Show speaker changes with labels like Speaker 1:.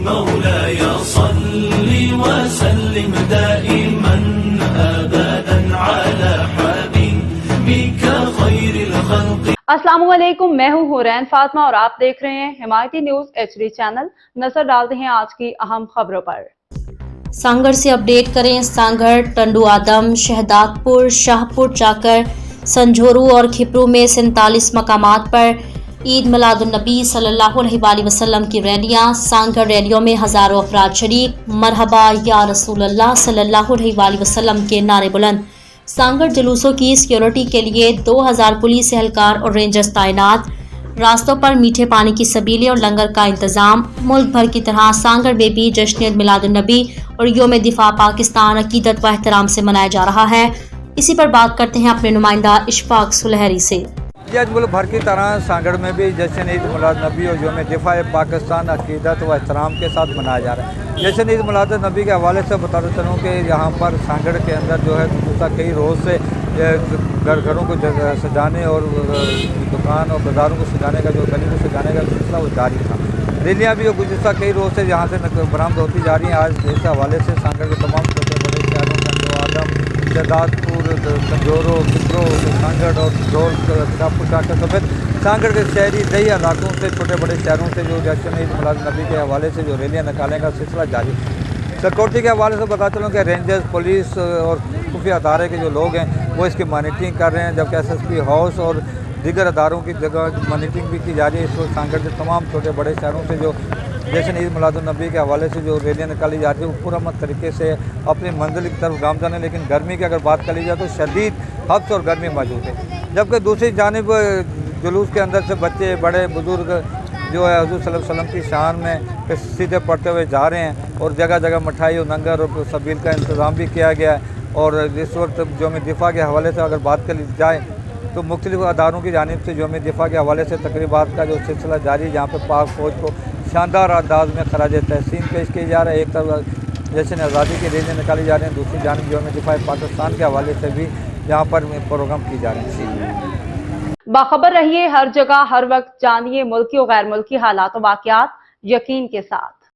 Speaker 1: مولاي صل وسلم دائما أبدا على حبيبك خير الخلق.
Speaker 2: السلام علیکم، میں ہوں حورین فاطمہ اور آپ دیکھ رہے ہیں حمایتی نیوز HD چینل. نظر ڈالتے ہیں آج کی اہم خبروں پر.
Speaker 3: سانگڑ سے اپڈیٹ کریں. سانگڑ، ٹنڈو آدم، شہداد پور، شاہ پور چاکر، سنجھورو اور کھپرو میں 47 مقامات پر عید میلاد النبی صلی اللہ علیہ وآلہ وسلم کی ریلیاں. سانگڑ ریلیوں میں ہزاروں افراد شریک. مرحبا یا رسول اللہ صلی اللہ علیہ وآلہ وسلم کے نعرے بلند. سانگڑ جلوسوں کی سیکیورٹی کے لیے 2000 پولیس اہلکار اور رینجرز تعینات. راستوں پر میٹھے پانی کی سبیلیں اور لنگر کا انتظام. ملک بھر کی طرح سانگڑ میں بھی جشن عید میلاد النبی اور یوم دفاع پاکستان عقیدت و احترام سے منایا جا رہا ہے. اسی پر بات کرتے ہیں اپنے نمائندہ اشفاق سلہری سے.
Speaker 4: آج ملک بھر کی طرح سانگڑ میں بھی جشن عید میلاد النبی اور یوم دفاع پاکستان عقیدت و احترام کے ساتھ منایا جا رہا ہے. جشن عید میلاد النبی کے حوالے سے بتاتا چلوں کہ یہاں پر سانگڑ کے اندر جو ہے گزشتہ کئی روز سے گھروں کو سجانے اور دکان اور بازاروں کو سجانے کا جو گلی کو سجانے کا سلسلہ وہ جاری تھا. ریلیاں بھی گزشتہ کئی روز سے یہاں سے برآمد ہوتی جا رہی ہیں. آج اس حوالے سے سانگڑ کے تمام چھوٹے بڑے شہروں ٹنڈو آدم، شہداد پور، سنجھورو، کھپرو، سانگڑ اور ڈھول، شاہپور چاکر سمیت سانگڑ کے شہری دیہی علاقوں سے چھوٹے بڑے شہروں سے جو جشن عید میلاد النبی کے حوالے سے جو ریلیاں نکالنے کا سلسلہ جاری ہے. سیکورٹی کے حوالے سے بتا چلوں کہ رینجرز، پولیس اور خفیہ ادارے کے جو لوگ ہیں وہ اس کی مانیٹرنگ کر رہے ہیں، جبکہ SSP ہاؤس اور دیگر اداروں کی جگہ مانیٹرنگ بھی کی جا رہی ہے. اس وقت سانگڑ کے تمام چھوٹے بڑے شہروں سے جو جشن عید میلاد النبی کے حوالے سے جو ریلیاں نکالی جاتی ہیں وہ پرامن طریقے سے اپنی منزل کی طرف گامزن ہے. لیکن گرمی کی اگر بات کر لی جائے تو شدید حبس اور گرمی موجود ہے. جبکہ دوسری جانب جلوس کے اندر سے بچے، بڑے، بزرگ جو ہے حضور صلی اللہ علیہ وسلم کی شان میں قصیدے پڑھتے ہوئے جا رہے ہیں اور جگہ جگہ مٹھائی اور لنگر اور سبیل کا انتظام بھی کیا گیا ہے. اور اس وقت یوم دفاع کے حوالے سے اگر بات کر لی جائے تو مختلف اداروں کی جانب سے یوم دفاع کے حوالے سے تقریبات کا جو سلسلہ جاری ہے، جہاں پہ پاک فوج کو شاندار انداز میں خراج تحسین پیش کی جا رہا ہے. ایک طرف جشن آزادی کی ریلیاں نکالی جا رہی ہیں، دوسری جانب یوم دفاع پاکستان کے حوالے سے بھی یہاں پر پروگرام کی جا رہے ہیں.
Speaker 2: باخبر رہیے ہر جگہ ہر وقت، جانیے ملکی و غیر ملکی حالات و واقعات یقین کے ساتھ.